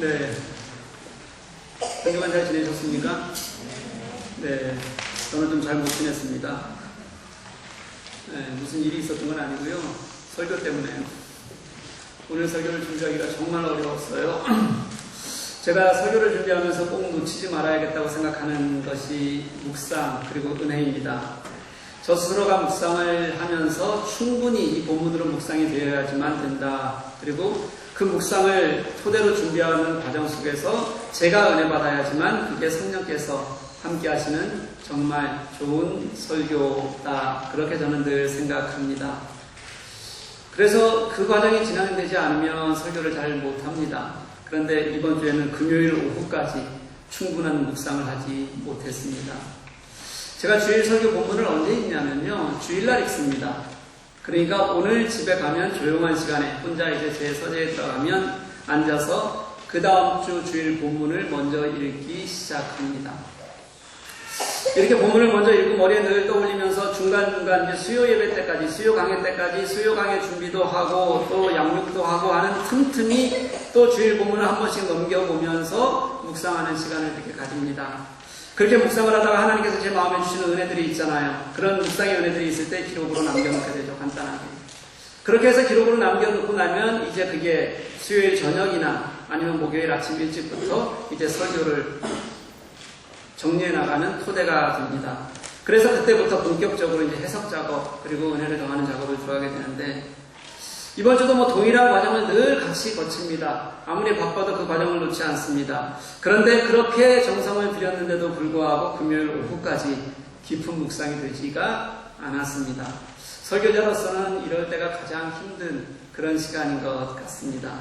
네. 한 주간 잘 지내셨습니까? 네. 저는 좀 잘 못 지냈습니다. 네, 무슨 일이 있었던 건 아니고요. 설교 때문에요. 오늘 설교를 준비하기가 정말 어려웠어요. 제가 설교를 준비하면서 꼭 놓치지 말아야겠다고 생각하는 것이 묵상 그리고 은혜입니다. 저 스스로가 묵상을 하면서 충분히 이 본문으로 묵상이 되어야지만 된다. 그리고 그 묵상을 토대로 준비하는 과정 속에서 제가 은혜 받아야지만 그게 성령께서 함께 하시는 정말 좋은 설교다. 그렇게 저는 늘 생각합니다. 그래서 그 과정이 진행되지 않으면 설교를 잘 못합니다. 그런데 이번 주에는 금요일 오후까지 충분한 묵상을 하지 못했습니다. 제가 주일 설교 본문을 언제 읽냐면요. 주일날 읽습니다. 그러니까 오늘 집에 가면 조용한 시간에 혼자 이제 제 서재에 들어가면 앉아서 그 다음 주 주일 본문을 먼저 읽기 시작합니다. 이렇게 본문을 먼저 읽고 머리에 늘 떠올리면서 중간중간 이제 수요 예배 때까지, 수요 강의 때까지 수요 강의 준비도 하고 또 양육도 하고 하는 틈틈이 또 주일 본문을 한 번씩 넘겨보면서 묵상하는 시간을 이렇게 가집니다. 그렇게 묵상을 하다가 하나님께서 제 마음에 주시는 은혜들이 있잖아요. 그런 묵상의 은혜들이 있을 때 기록으로 남겨놓게 되죠. 간단하게. 그렇게 해서 기록으로 남겨놓고 나면 이제 그게 수요일 저녁이나 아니면 목요일 아침 일찍부터 이제 설교를 정리해 나가는 토대가 됩니다. 그래서 그때부터 본격적으로 이제 해석 작업 그리고 은혜를 더하는 작업을 들어가게 되는데 이번 주도 동일한 과정을 늘 같이 거칩니다. 아무리 바빠도 그 과정을 놓지 않습니다. 그런데 그렇게 정성을 들였는데도 불구하고 금요일 오후까지 깊은 묵상이 되지가 않았습니다. 설교자로서는 이럴 때가 가장 힘든 그런 시간인 것 같습니다.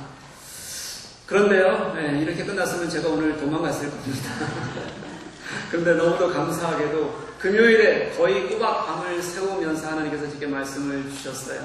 그런데요, 이렇게 끝났으면 제가 오늘 도망갔을 겁니다. 그런데 너무도 감사하게도 금요일에 거의 꼬박 밤을 새우면서 하나님께서 제게 말씀을 주셨어요.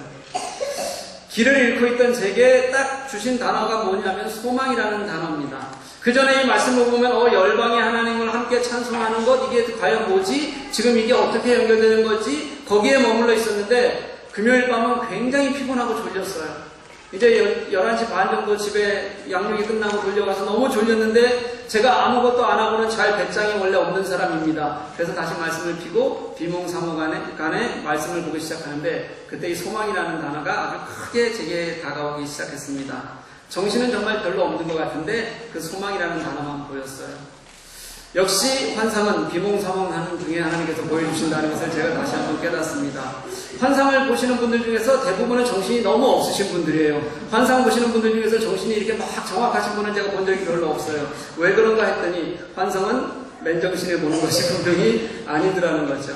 길을 잃고 있던 제게 딱 주신 단어가 뭐냐면 소망이라는 단어입니다. 그 전에 이 말씀을 보면 열방의 하나님을 함께 찬송하는 것 이게 과연 뭐지? 지금 이게 어떻게 연결되는 거지? 거기에 머물러 있었는데 금요일 밤은 굉장히 피곤하고 졸렸어요. 이제 11시 반 정도 집에 양육이 끝나고 돌려가서 너무 졸렸는데 제가 아무것도 안 하고는 잘 배짱이 원래 없는 사람입니다. 그래서 다시 말씀을 피고 비몽사몽간에 말씀을 보기 시작하는데 그때 이 소망이라는 단어가 아주 크게 제게 다가오기 시작했습니다. 정신은 정말 별로 없는 것 같은데 그 소망이라는 단어만 보였어요. 역시 환상은 비몽사몽하는 중에 하나님께서 보여주신다는 것을 제가 다시 한번 깨닫습니다. 환상을 보시는 분들 중에서 대부분은 정신이 너무 없으신 분들이에요. 환상 보시는 분들 중에서 정신이 이렇게 막 정확하신 분은 제가 본 적이 별로 없어요. 왜 그런가 했더니 환상은 맨정신에 보는 것이 분명히 아니더라는 거죠.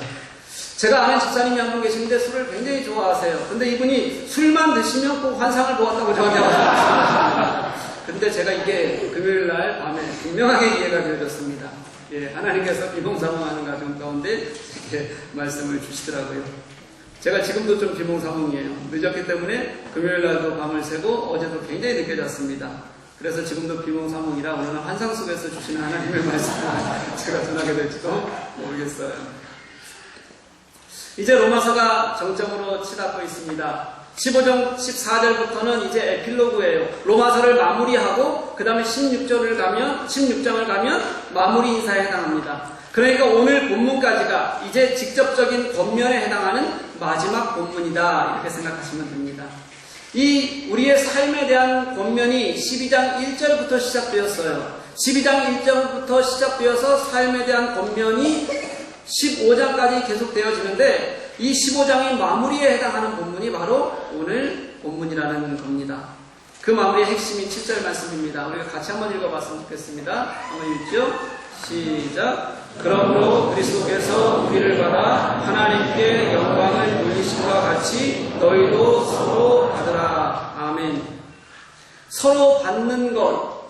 제가 아는 집사님이 한 분 계시는데 술을 굉장히 좋아하세요. 근데 이분이 술만 드시면 꼭 환상을 보았다고 저한테 말씀하셨습니다. 근데 제가 이게 금요일날 밤에 분명하게 이해가 되어졌습니다. 하나님께서 비몽사몽하는 가정 가운데 이렇게 말씀을 주시더라고요. 제가 지금도 좀 비몽사몽이에요. 늦었기 때문에 금요일날도 밤을 새고 어제도 굉장히 늦게 잤습니다. 그래서 지금도 비몽사몽이라 오늘은 환상 속에서 주시는 하나님의 말씀을 제가 전하게 될지도 모르겠어요. 이제 로마서가 정점으로 치닫고 있습니다. 15장 14절부터는 이제 에필로그예요. 로마서를 마무리하고 그 다음에 16장을 가면 마무리 인사에 해당합니다. 그러니까 오늘 본문까지가 이제 직접적인 권면에 해당하는 마지막 본문이다 이렇게 생각하시면 됩니다. 이 우리의 삶에 대한 권면이 12장 1절부터 시작되었어요. 12장 1절부터 시작되어서 삶에 대한 권면이 15장까지 계속되어지는데 이 15장의 마무리에 해당하는 본문이 바로 오늘 본문이라는 겁니다. 그 마무리의 핵심인 7절 말씀입니다. 우리가 같이 한번 읽어봤으면 좋겠습니다. 한번 읽죠. 시작. 그러므로 그리스도께서 우리를 받아 하나님께 영광을 돌리심과 같이 너희도 서로 받으라. 아멘. 서로 받는 것.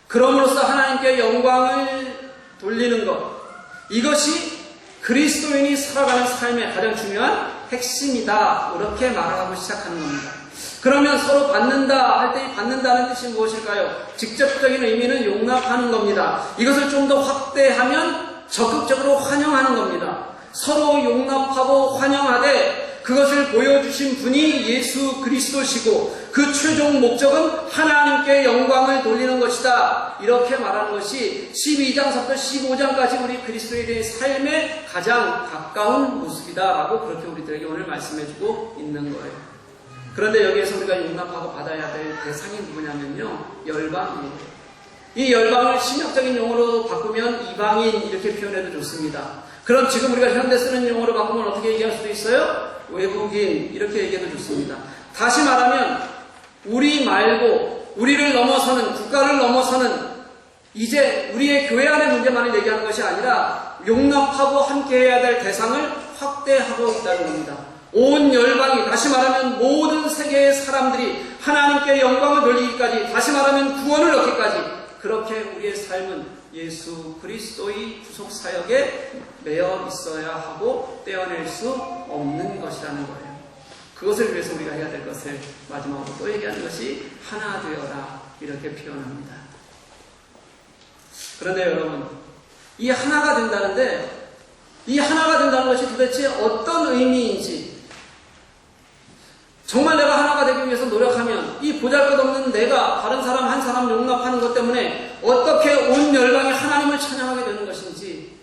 그럼으로써 하나님께 영광을 돌리는 것. 이것이 그리스도인이 살아가는 삶의 가장 중요한 핵심이다. 이렇게 말하고 시작하는 겁니다. 그러면 서로 받는다 할 때 이 받는다는 뜻이 무엇일까요? 직접적인 의미는 용납하는 겁니다. 이것을 좀 더 확대하면 적극적으로 환영하는 겁니다. 서로 용납하고 환영하되 그것을 보여주신 분이 예수 그리스도시고 그 최종 목적은 하나님께 영광을 돌리는 것이다. 이렇게 말하는 것이 12장부터 15장까지 우리 그리스도인의 삶에 가장 가까운 모습이다라고 그렇게 우리들에게 오늘 말씀해주고 있는 거예요. 그런데 여기에서 우리가 용납하고 받아야 될 대상이 누구냐면요, 열방이에요. 이 열방을 신학적인 용어로 바꾸면 이방인 이렇게 표현해도 좋습니다. 그럼 지금 우리가 현대 쓰는 용어로 바꾸면 어떻게 얘기할 수도 있어요? 외국인 이렇게 얘기해도 좋습니다. 다시 말하면 우리 말고 우리를 넘어서는, 국가를 넘어서는 이제 우리의 교회 안의 문제만을 얘기하는 것이 아니라 용납하고 함께해야 될 대상을 확대하고 있다는 겁니다. 온 열방이, 다시 말하면 모든 세계의 사람들이 하나님께 영광을 돌리기까지, 다시 말하면 구원을 얻기까지, 그렇게 우리의 삶은 예수 그리스도의 구속 사역에 매여 있어야 하고 떼어낼 수 없는 것이라는 거예요. 그것을 위해서 우리가 해야 될 것을 마지막으로 또 얘기하는 것이 하나 되어라, 이렇게 표현합니다. 그런데 여러분, 이 하나가 된다는데, 이 하나가 된다는 것이 도대체 어떤 의미인지, 정말 내가 하나가 되기 위해서 노력하면 이 보잘것없는 내가 다른 사람 한 사람 용납하는 것 때문에 어떻게 온 열방이 하나님을 찬양하게 되는 것인지,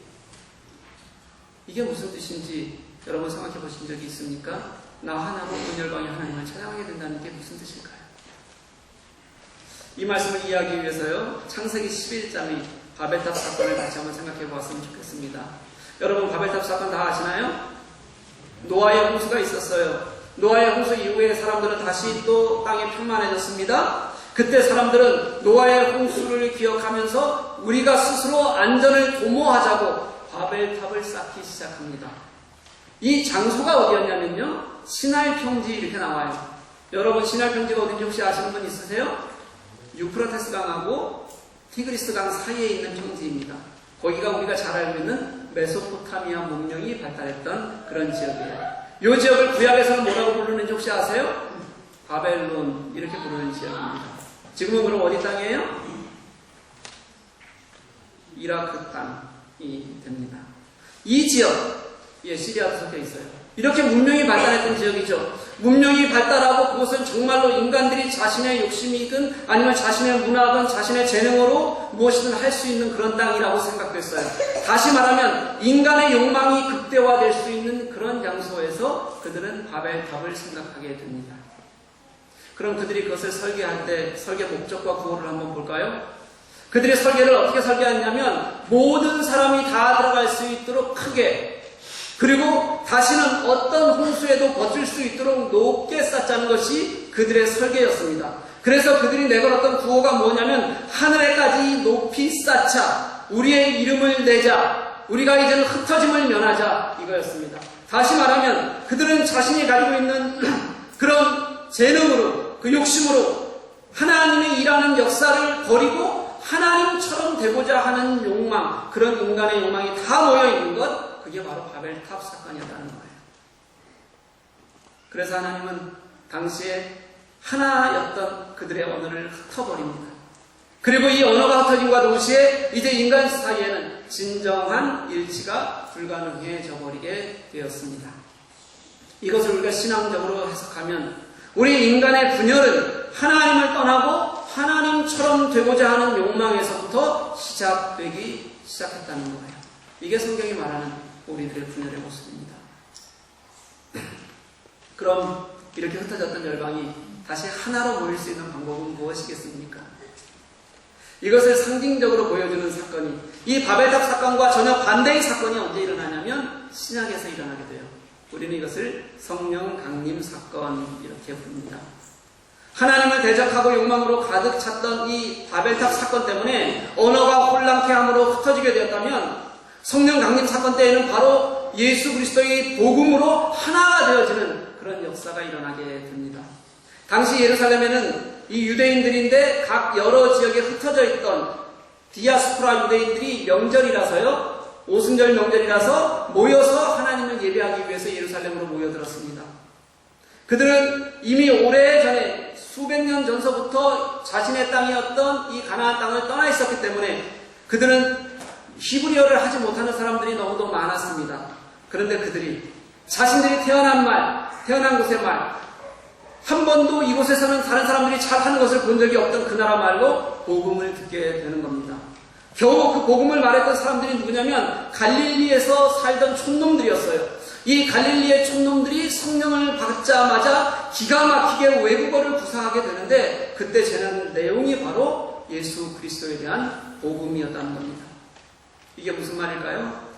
이게 무슨 뜻인지 여러분 생각해 보신 적이 있습니까? 나 하나로 온 열방이 하나님을 찬양하게 된다는 게 무슨 뜻일까요? 이 말씀을 이해하기 위해서요, 창세기 11장의 바벨탑 사건을 같이 한번 생각해 보았으면 좋겠습니다. 여러분, 바벨탑 사건 다 아시나요? 노아의 홍수가 있었어요. 노아의 홍수 이후에 사람들은 다시 또 땅에 평만해졌습니다. 그때 사람들은 노아의 홍수를 기억하면서 우리가 스스로 안전을 도모하자고 바벨탑을 쌓기 시작합니다. 이 장소가 어디였냐면요, 시나이 평지 이렇게 나와요. 여러분, 시나이 평지가 어딘지 혹시 아시는 분 있으세요? 유프라테스 강하고 티그리스 강 사이에 있는 평지입니다. 거기가 우리가 잘 알고 있는 메소포타미아 문명이 발달했던 그런 지역이에요. 이 지역을 구약에서는 뭐라고 부르는지 혹시 아세요? 바벨론 이렇게 부르는 지역입니다. 지금은 그럼 어디 땅이에요? 이라크 땅이 됩니다. 이 지역에 시리아도 섞여 있어요. 이렇게 문명이 발달했던 지역이죠. 문명이 발달하고 그것은 정말로 인간들이 자신의 욕심이든 아니면 자신의 문화든 자신의 재능으로 무엇이든 할 수 있는 그런 땅이라고 생각됐어요. 다시 말하면 인간의 욕망이 극대화될 수 있는 그런 장소에서 그들은 바벨탑을 생각하게 됩니다. 그럼 그들이 그것을 설계할 때 설계 목적과 구호를 한번 볼까요? 그들의 설계를 어떻게 설계했냐면 모든 사람이 다 들어갈 수 있도록 크게, 그리고 다시는 어떤 홍수에도 버틸 수 있도록 높게 쌓자는 것이 그들의 설계였습니다. 그래서 그들이 내걸었던 구호가 뭐냐면 하늘에까지 높이 쌓자, 우리의 이름을 내자, 우리가 이제는 흩어짐을 면하자, 이거였습니다. 다시 말하면 그들은 자신이 가지고 있는 그런 재능으로, 그 욕심으로 하나님의 일하는 역사를 버리고 하나님처럼 되고자 하는 욕망, 그런 인간의 욕망이 다 모여있는 것, 그게 바로 바벨탑 사건이었다는 거예요. 그래서 하나님은 당시에 하나였던 그들의 언어를 흩어버립니다. 그리고 이 언어가 흩어짐과 동시에 이제 인간 사이에는 진정한 일치가 불가능해져 버리게 되었습니다. 이것을 우리가 신앙적으로 해석하면 우리 인간의 분열은 하나님을 떠나고 하나님처럼 되고자 하는 욕망에서부터 시작되기 시작했다는 거예요. 이게 성경이 말하는 우리들의 분열의 모습입니다. 그럼 이렇게 흩어졌던 열방이 다시 하나로 모일 수 있는 방법은 무엇이겠습니까? 이것을 상징적으로 보여주는 사건이, 이 바벨탑 사건과 전혀 반대의 사건이 언제 일어나냐면 신약에서 일어나게 돼요. 우리는 이것을 성령 강림 사건 이렇게 부릅니다. 하나님을 대적하고 욕망으로 가득 찼던 이 바벨탑 사건 때문에 언어가 혼란케 함으로 흩어지게 되었다면, 성령 강림 사건 때에는 바로 예수 그리스도의 복음으로 하나가 되어지는 그런 역사가 일어나게 됩니다. 당시 예루살렘에는 이 유대인들인데 각 여러 지역에 흩어져 있던 디아스포라 유대인들이 명절이라서요, 오순절 명절이라서 모여서 하나님을 예배하기 위해서 예루살렘으로 모여들었습니다. 그들은 이미 오래전에 수백 년 전서부터 자신의 땅이었던 이 가나안 땅을 떠나 있었기 때문에 그들은 히브리어를 하지 못하는 사람들이 너무도 많았습니다. 그런데 그들이 자신들이 태어난 곳의 말, 한 번도 이곳에서는 다른 사람들이 잘하는 것을 본 적이 없던 그 나라 말로 복음을 듣게 되는 겁니다. 겨우 그 복음을 말했던 사람들이 누구냐면 갈릴리에서 살던 촌놈들이었어요. 이 갈릴리의 촌놈들이 성령을 받자마자 기가 막히게 외국어를 구사하게 되는데 그때 재는 내용이 바로 예수 그리스도에 대한 복음이었다는 겁니다. 이게 무슨 말일까요?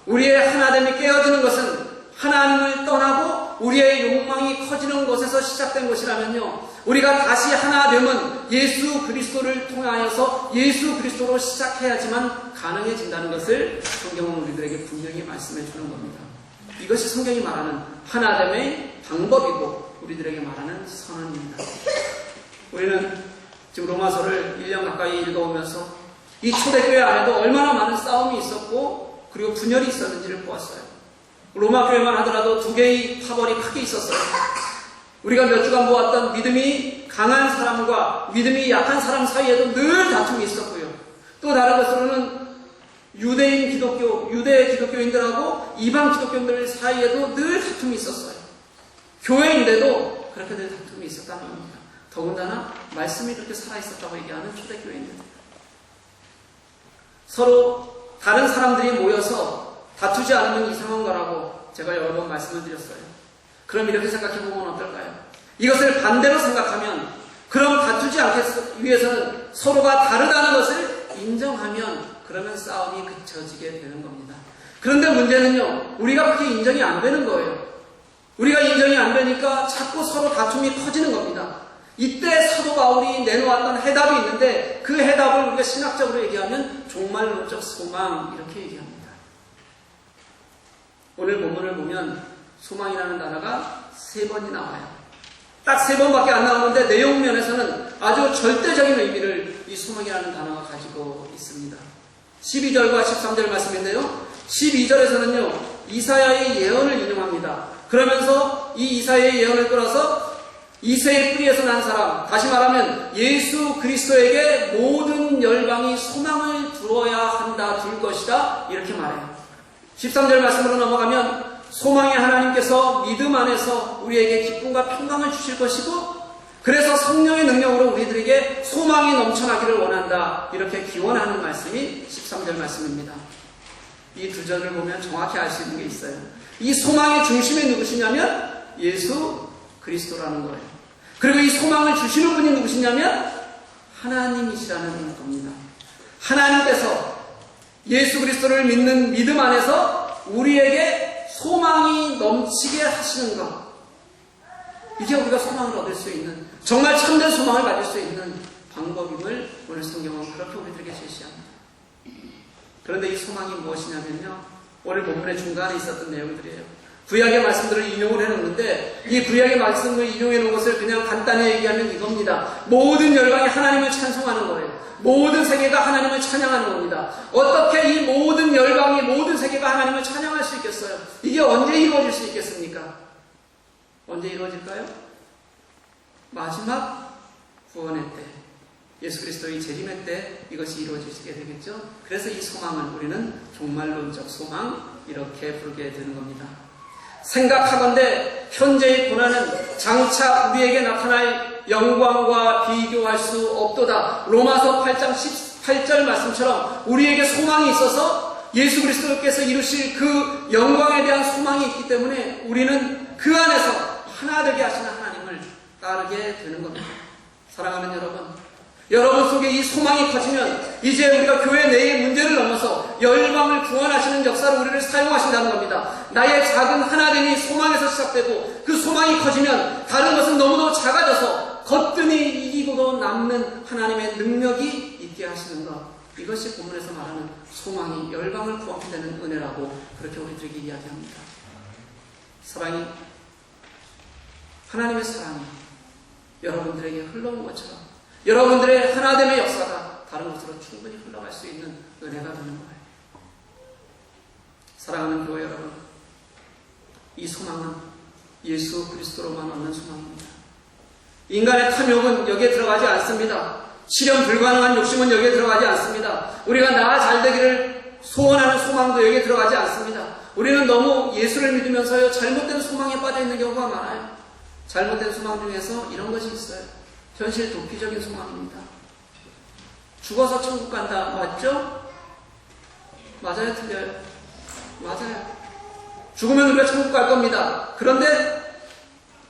우리의 하나됨이 깨어지는 것은 하나님을 떠나고 우리의 욕망이 커지는 것에서 시작된 것이라면요, 우리가 다시 하나됨은 예수 그리스도를 통하여서 예수 그리스도로 시작해야지만 가능해진다는 것을 성경은 우리들에게 분명히 말씀해 주는 겁니다. 이것이 성경이 말하는 하나됨의 방법이고 우리들에게 말하는 선언입니다. 우리는 지금 로마서를 1년 가까이 읽어오면서 이 초대교회 안에도 얼마나 많은 싸움이 있었고 그리고 분열이 있었는지를 보았어요. 로마 교회만 하더라도 두 개의 파벌이 크게 있었어요. 우리가 몇 주간 보았던 믿음이 강한 사람과 믿음이 약한 사람 사이에도 늘 다툼이 있었고요. 또 다른 것으로는 유대 기독교인들하고 이방 기독교인들 사이에도 늘 다툼이 있었어요. 교회인데도 그렇게 늘 다툼이 있었다는 겁니다. 더군다나 말씀이 그렇게 살아있었다고 얘기하는 초대교회인들. 서로 다른 사람들이 모여서 다투지 않으면 이상한 거라고 제가 여러 번 말씀을 드렸어요. 그럼 이렇게 생각해보면 어떨까요? 이것을 반대로 생각하면 그럼 다투지 않기 위해서는 서로가 다르다는 것을 인정하면 그러면 싸움이 그쳐지게 되는 겁니다. 그런데 문제는요, 우리가 그렇게 인정이 안 되는 거예요. 우리가 인정이 안 되니까 자꾸 서로 다툼이 커지는 겁니다. 이때 사도 바울이 내놓았던 해답이 있는데 그 해답을 우리가 신학적으로 얘기하면 종말론적 소망 이렇게 얘기합니다. 오늘 본문을 보면 소망이라는 단어가 3번이 나와요. 딱 3번밖에 안 나오는데 내용 면에서는 아주 절대적인 의미를 이 소망이라는 단어가 가지고 있습니다. 12절과 13절 말씀인데요. 12절에서는요, 이사야의 예언을 인용합니다. 그러면서 이 이사야의 예언을 끌어서 이새의 뿌리에서 난 사람, 다시 말하면 예수 그리스도에게 모든 열방이 소망을 두어야 한다, 둘 것이다, 이렇게 말해요. 13절 말씀으로 넘어가면 소망의 하나님께서 믿음 안에서 우리에게 기쁨과 평강을 주실 것이고 그래서 성령의 능력으로 우리들에게 소망이 넘쳐나기를 원한다, 이렇게 기원하는 말씀이 13절 말씀입니다. 이 두 절을 보면 정확히 알 수 있는 게 있어요. 이 소망의 중심이 누구시냐면 예수 그리스도라는 거예요. 그리고 이 소망을 주시는 분이 누구시냐면 하나님이시라는 겁니다. 하나님께서 예수 그리스도를 믿는 믿음 안에서 우리에게 소망이 넘치게 하시는 것, 이게 우리가 소망을 얻을 수 있는, 정말 참된 소망을 가질 수 있는 방법임을 오늘 성경은 그렇게 우리들에게 제시합니다. 그런데 이 소망이 무엇이냐면요, 오늘 본문의 중간에 있었던 내용들이에요. 구약의 말씀들을 인용을 해놓는데 이 구약의 말씀을 인용해놓은 것을 그냥 간단히 얘기하면 이겁니다. 모든 열방이 하나님을 찬송하는 거예요. 모든 세계가 하나님을 찬양하는 겁니다. 어떻게 이 모든 열방이, 모든 세계가 하나님을 찬양할 수 있겠어요? 이게 언제 이루어질 수 있겠습니까? 언제 이루어질까요? 마지막 구원의 때, 예수 그리스도의 재림의 때 이것이 이루어지게 되겠죠. 그래서 이 소망을 우리는 종말론적 소망, 이렇게 부르게 되는 겁니다. 생각하건대 현재의 고난은 장차 우리에게 나타날 영광과 비교할 수 없도다. 로마서 8장 18절 말씀처럼 우리에게 소망이 있어서 예수 그리스도께서 이루실 그 영광에 대한 소망이 있기 때문에 우리는 그 안에서 하나 되게 하시는 하나님을 따르게 되는 겁니다. 사랑하는 여러분 속에 이 소망이 커지면 이제 우리가 교회 내의 문제를 넘어서 열방을 구원하시는 역사로 우리를 사용하신다는 겁니다. 나의 작은 하나됨이 소망에서 시작되고 그 소망이 커지면 다른 것은 너무도 작아져서 거뜬히 이기고도 남는 하나님의 능력이 있게 하시는 것, 이것이 본문에서 말하는 소망이 열방을 구원케 되는 은혜라고 그렇게 우리들에게 이야기합니다. 사랑이, 하나님의 사랑이 여러분들에게 흘러온 것처럼 여러분들의 하나됨의 역사가 다른 곳으로 충분히 흘러갈 수 있는 은혜가 되는 거예요. 사랑하는 교회 여러분, 이 소망은 예수 그리스도로만 얻는 소망입니다. 인간의 탐욕은 여기에 들어가지 않습니다. 실현 불가능한 욕심은 여기에 들어가지 않습니다. 우리가 나 잘되기를 소원하는 소망도 여기에 들어가지 않습니다. 우리는 너무 예수를 믿으면서요, 잘못된 소망에 빠져 있는 경우가 많아요. 잘못된 소망 중에서 이런 것이 있어요. 현실 도피적인 소망입니다. 죽어서 천국 간다. 맞죠? 맞아요? 틀려요? 맞아요. 죽으면 우리가 천국 갈 겁니다. 그런데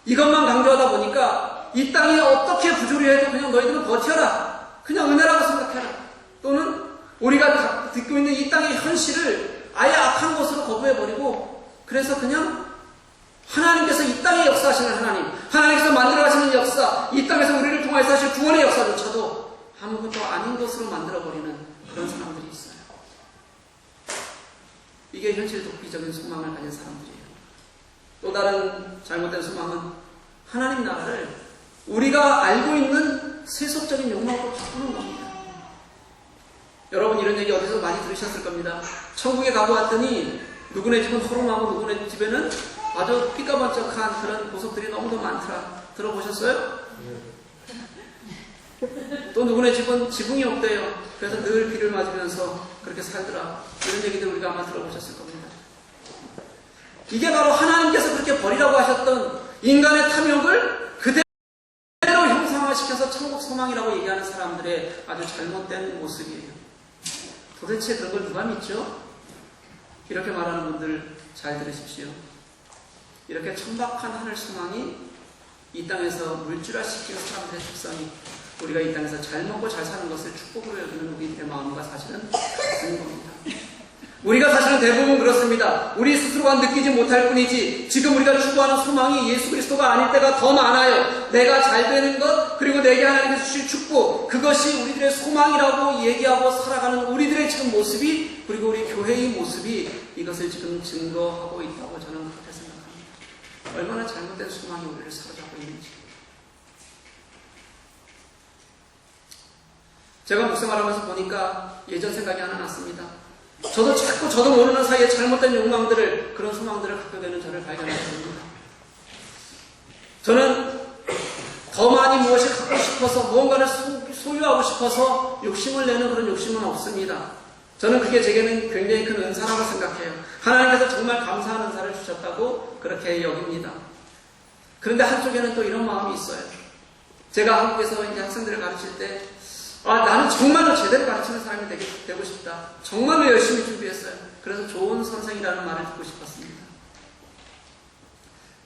이것만 강조하다 보니까 이 땅이 어떻게 부조리 해도 그냥 너희들은 버텨라. 그냥 은혜라고 생각해라. 또는 우리가 듣고 있는 이 땅의 현실을 아예 악한 것으로 거부해버리고 그래서 그냥 하나님께서 이 땅에 역사하시는 하나님, 하나님께서 만들어가시는 역사, 이 땅에서 우리를 통해서 하실 구원의 역사조차도 아무것도 아닌 것으로 만들어버리는 그런 사람들이 있어요. 이게 현실 도피적인 소망을 가진 사람들이에요. 또 다른 잘못된 소망은 하나님 나라를 우리가 알고 있는 세속적인 욕망으로 바꾸는 겁니다. 여러분 이런 얘기 어디서 많이 들으셨을 겁니다. 천국에 가고 왔더니 누구네 집은 허름하고 누구네 집에는 아주 삐까번쩍한 그런 보석들이 너무도 많더라. 들어보셨어요? 또 누구네 집은 지붕이 없대요. 그래서 늘 비를 맞으면서 그렇게 살더라. 이런 얘기들 우리가 아마 들어보셨을 겁니다. 이게 바로 하나님께서 그렇게 버리라고 하셨던 인간의 탐욕을 그대로 형상화시켜서 천국 소망이라고 얘기하는 사람들의 아주 잘못된 모습이에요. 도대체 그런 걸 누가 믿죠? 이렇게 말하는 분들 잘 들으십시오. 이렇게 천박한 하늘 소망이 이 땅에서 물질화시키는 사람들의 특성이 우리가 이 땅에서 잘 먹고 잘 사는 것을 축복으로 여기는 우리들의 마음과 사실은 같은 겁니다. 우리가 사실은 대부분 그렇습니다. 우리 스스로가 느끼지 못할 뿐이지 지금 우리가 추구하는 소망이 예수 그리스도가 아닐 때가 더 많아요. 내가 잘 되는 것 그리고 내게 하나님께서 주실 축복 그것이 우리들의 소망이라고 얘기하고 살아가는 우리들의 지금 모습이 그리고 우리 교회의 모습이 이것을 지금 증거하고 있다고 저는 그렇게 생각합니다. 얼마나 잘못된 소망이 우리를 사로잡고 있는지. 제가 묵상하면서 보니까 예전 생각이 하나 났습니다. 저도 자꾸 저도 모르는 사이에 잘못된 욕망들을 그런 소망들을 갖게 되는 저를 발견하게 됩니다. 저는 더 많이 무엇이 갖고 싶어서 무언가를 소유하고 싶어서 욕심을 내는 그런 욕심은 없습니다. 저는 그게 제게는 굉장히 큰 은사라고 생각해요. 하나님께서 정말 감사한 은사를 주셨다고 그렇게 여깁니다. 그런데 한쪽에는 또 이런 마음이 있어요. 제가 한국에서 이제 학생들을 가르칠 때 나는 정말로 제대로 가르치는 사람이 되고 싶다. 정말로 열심히 준비했어요. 그래서 좋은 선생이라는 말을 듣고 싶었습니다.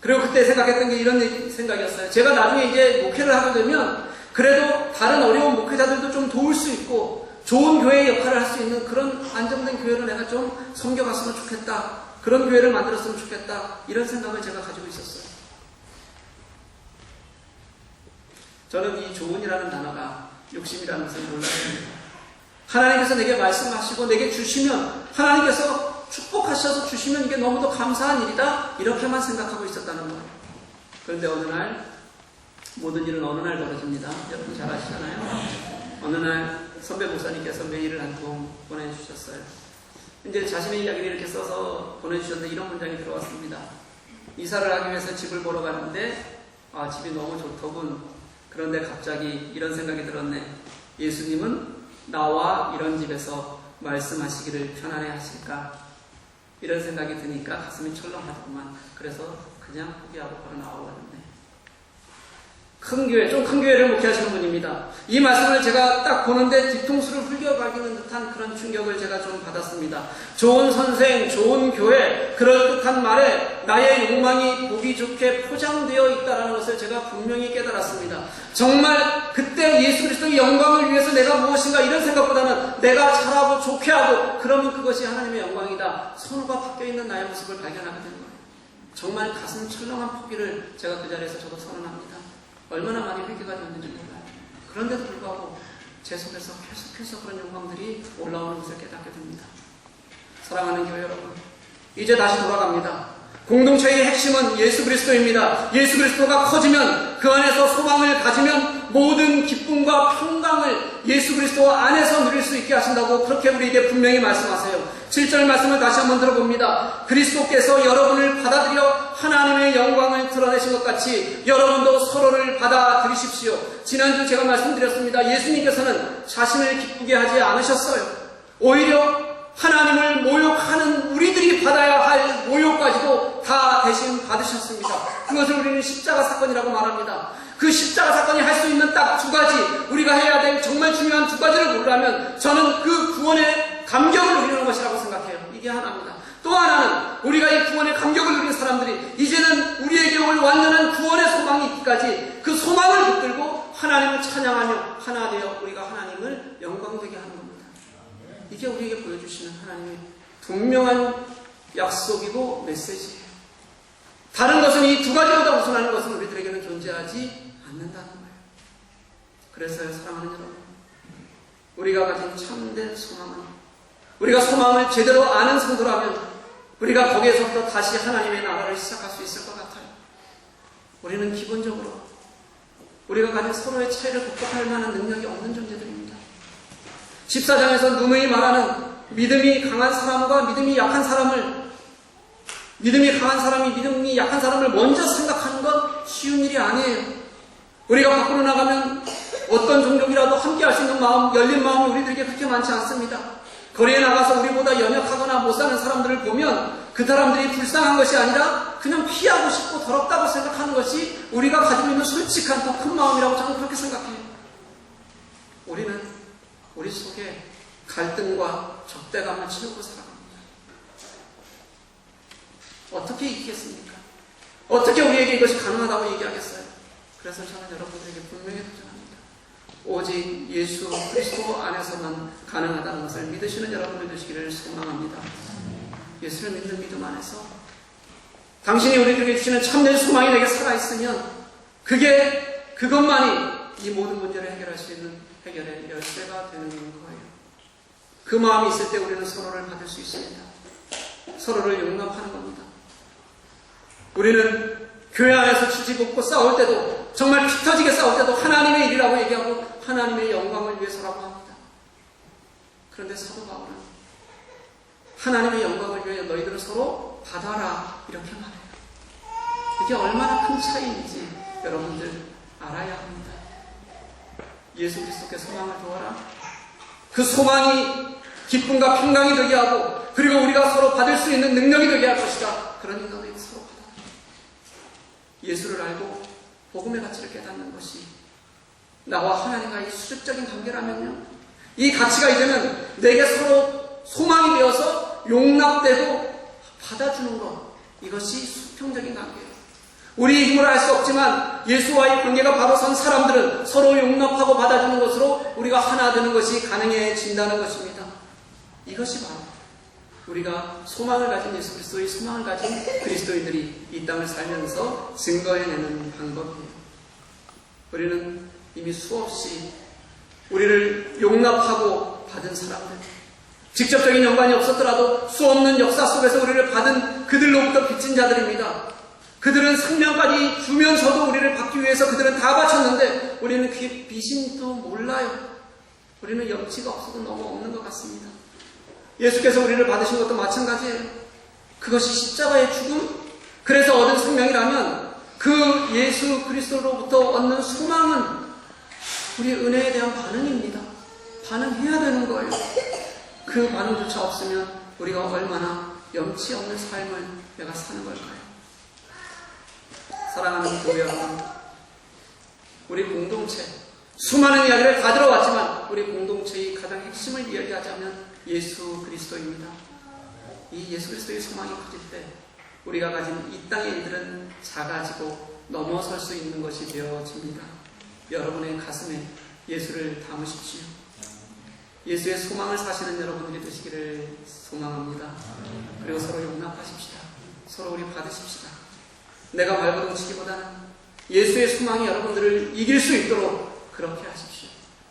그리고 그때 생각했던 게 이런 생각이었어요. 제가 나중에 이제 목회를 하게 되면 그래도 다른 어려운 목회자들도 좀 도울 수 있고 좋은 교회의 역할을 할 수 있는 그런 안정된 교회를 내가 좀 섬겨갔으면 좋겠다. 그런 교회를 만들었으면 좋겠다. 이런 생각을 제가 가지고 있었어요. 저는 이 좋은이라는 단어가 욕심이라는 것을 몰랐습니다. 하나님께서 내게 말씀하시고 내게 주시면 하나님께서 축복하셔서 주시면 이게 너무도 감사한 일이다 이렇게만 생각하고 있었다는 거예요. 그런데 어느 날 모든 일은 어느 날 벌어집니다. 여러분 잘 아시잖아요. 어느 날 선배 목사님께서 메일을 한 통 보내주셨어요. 이제 자신의 이야기를 이렇게 써서 보내주셨는데 이런 문장이 들어왔습니다. 이사를 하기 위해서 집을 보러 가는데 집이 너무 좋더군. 그런데 갑자기 이런 생각이 들었네. 예수님은 나와 이런 집에서 말씀하시기를 편안해 하실까? 이런 생각이 드니까 가슴이 철렁하더구만. 그래서 그냥 포기하고 바로 나와버렸네. 큰 교회, 좀 큰 교회를 목회하시는 분입니다. 이 말씀을 제가 딱 보는데 뒤통수를 흘겨가기는 듯한 그런 충격을 제가 좀 받았습니다. 좋은 선생, 좋은 교회, 그럴듯한 말에 나의 욕망이 보기 좋게 포장되어 있다는 것을 제가 분명히 깨달았습니다. 정말 그때 예수 그리스도의 영광을 위해서 내가 무엇인가 이런 생각보다는 내가 잘하고 좋게 하고 그러면 그것이 하나님의 영광이다. 선호가 바뀌어있는 나의 모습을 발견하게 된 거예요. 정말 가슴 철렁한 포기를 제가 그 자리에서 저도 선언합니다. 얼마나 많이 회개가 되었는지 몰라요. 그런데도 불구하고 제 속에서 계속해서 그런 욕망들이 올라오는 것을 깨닫게 됩니다. 사랑하는 교회 여러분, 이제 다시 돌아갑니다. 공동체의 핵심은 예수 그리스도입니다. 예수 그리스도가 커지면 그 안에서 소망을 가지면 모든 기쁨과 평강을 예수 그리스도 안에서 누릴 수 있게 하신다고 그렇게 우리에게 분명히 말씀하세요. 7절 말씀을 다시 한번 들어봅니다. 그리스도께서 여러분을 받아들여 하나님의 영광을 드러내신 것 같이 여러분도 서로를 받아들이십시오. 지난주 제가 말씀드렸습니다. 예수님께서는 자신을 기쁘게 하지 않으셨어요. 오히려 하나님을 모욕하는 우리들이 받아야 할 모욕까지도 다 대신 받으셨습니다. 그것을 우리는 십자가 사건이라고 말합니다. 그 십자가 사건이 할 수 있는 딱 두 가지, 우리가 해야 될 정말 중요한 두 가지를 고르라면 저는 그 구원의 감격을 누리는 것이라고 생각해요. 이게 하나입니다. 또 하나는 우리가 이 구원의 감격을 누린 사람들이 이제는 우리에게 올 완전한 구원의 소망이 있기까지 그 소망을 붙들고 하나님을 찬양하며 하나 되어 우리가 하나님을 영광되게 하는 겁니다. 이게 우리에게 보여주시는 하나님의 분명한 약속이고 메시지예요. 다른 것은 이 두 가지보다 우선하는 것은 우리들에게는 존재하지 않는다는 거예요. 그래서요, 사랑하는 여러분, 우리가 가진 참된 소망은, 우리가 소망을 제대로 아는 성도라면 우리가 거기에서부터 다시 하나님의 나라를 시작할 수 있을 것 같아요. 우리는 기본적으로 우리가 가진 서로의 차이를 극복할 만한 능력이 없는 존재들입니다. 14장에서 누누이 말하는 믿음이 강한 사람과 믿음이 약한 사람을, 믿음이 강한 사람이 믿음이 약한 사람을 먼저 생각하는 건 쉬운 일이 아니에요. 우리가 밖으로 나가면 어떤 종족이라도 함께 할 수 있는 마음, 열린 마음이 우리들에게 그렇게 많지 않습니다. 거리에 나가서 우리보다 연약하거나 못 사는 사람들을 보면 그 사람들이 불쌍한 것이 아니라 그냥 피하고 싶고 더럽다고 생각하는 것이 우리가 가지고 있는 솔직한 더 큰 마음이라고 저는 그렇게 생각해요. 우리는 우리 속에 갈등과 적대감을 채우고 살아갑니다. 어떻게 이기겠습니까? 어떻게 우리에게 이것이 가능하다고 얘기하겠어요? 그래서 저는 여러분들에게 분명히 도전합니다. 오직 예수 그리스도 안에서만 가능하다는 것을 믿으시는 여러분들 되시기를 소망합니다. 예수를 믿는 믿음 안에서 당신이 우리들에게 주시는 참된 소망이 내게 살아있으면 그것만이 이 모든 문제를 해결할 수 있는 해결의 열쇠가 되는 거예요. 그 마음이 있을 때 우리는 서로를 받을 수 있습니다. 서로를 용납하는 겁니다. 우리는 교회 안에서 지지볶고 싸울 때도, 정말 피 터지게 싸울 때도 하나님의 일이라고 얘기하고 하나님의 영광을 위해서라고 합니다. 그런데 사도 바울은 하나님의 영광을 위해 너희들은 서로 받아라 이렇게 말해요. 이게 얼마나 큰 차이인지 여러분들 알아야 합니다. 예수 그리스도께 소망을 두어라. 그 소망이 기쁨과 평강이 되게 하고, 그리고 우리가 서로 받을 수 있는 능력이 되게 할 것이다. 그러니까 너희들 서로 받아라. 예수를 알고 복음의 가치를 깨닫는 것이 나와 하나님과의 수직적인 관계라면요, 이 가치가 이제는 내게 서로 소망이 되어서 용납되고 받아주는 것, 이것이 수평적인 관계예요. 우리의 힘으로 할 수 없지만 예수와의 관계가 바로 선 사람들은 서로 용납하고 받아주는 것으로 우리가 하나 되는 것이 가능해진다는 것입니다. 이것이 바로 우리가 소망을 가진 예수 그리스도의 소망을 가진 그리스도인들이 이 땅을 살면서 증거해내는 방법이에요. 우리는 이미 수없이 우리를 용납하고 받은 사람들, 직접적인 연관이 없었더라도 수없는 역사 속에서 우리를 받은 그들로부터 빚진 자들입니다. 그들은 생명까지 주면서도 우리를 받기 위해서 그들은 다 바쳤는데 우리는 그 빚인도 몰라요. 우리는 염치가 없어도 너무 없는 것 같습니다. 예수께서 우리를 받으신 것도 마찬가지예요. 그것이 십자가의 죽음, 그래서 얻은 생명이라면 그 예수 그리스도로부터 얻는 소망은 우리 은혜에 대한 반응입니다. 반응해야 되는 거예요. 그 반응조차 없으면 우리가 얼마나 염치 없는 삶을 내가 사는 걸까요? 사랑하는 교회 여러분, 우리 공동체, 수많은 이야기를 다 들어왔지만 우리 공동체의 가장 핵심을 이야기하자면 예수 그리스도입니다. 이 예수 그리스도의 소망이 커질 때 우리가 가진 이 땅의 일들은 작아지고 넘어설 수 있는 것이 되어집니다. 여러분의 가슴에 예수를 담으십시오. 예수의 소망을 사시는 여러분들이 되시기를 소망합니다. 그리고 서로 용납하십시다. 서로 우리 받으십시다. 내가 발버둥치기보다는 예수의 소망이 여러분들을 이길 수 있도록 그렇게 하십시오.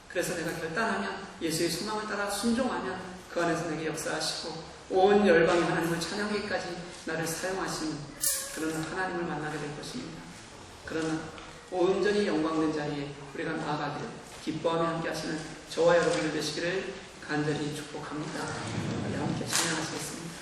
그래서 내가 결단하면, 예수의 소망을 따라 순종하면 그 안에서 내게 역사하시고 온 열방이 하나님을 찬양하기까지 나를 사용하시는 그런 하나님을 만나게 될 것입니다. 그러나 온전히 영광된 자리에 우리가 나아가기를 기뻐하며 함께 하시는 저와 여러분들 되시기를 간절히 축복합니다. 우리 함께 찬양하시겠습니다.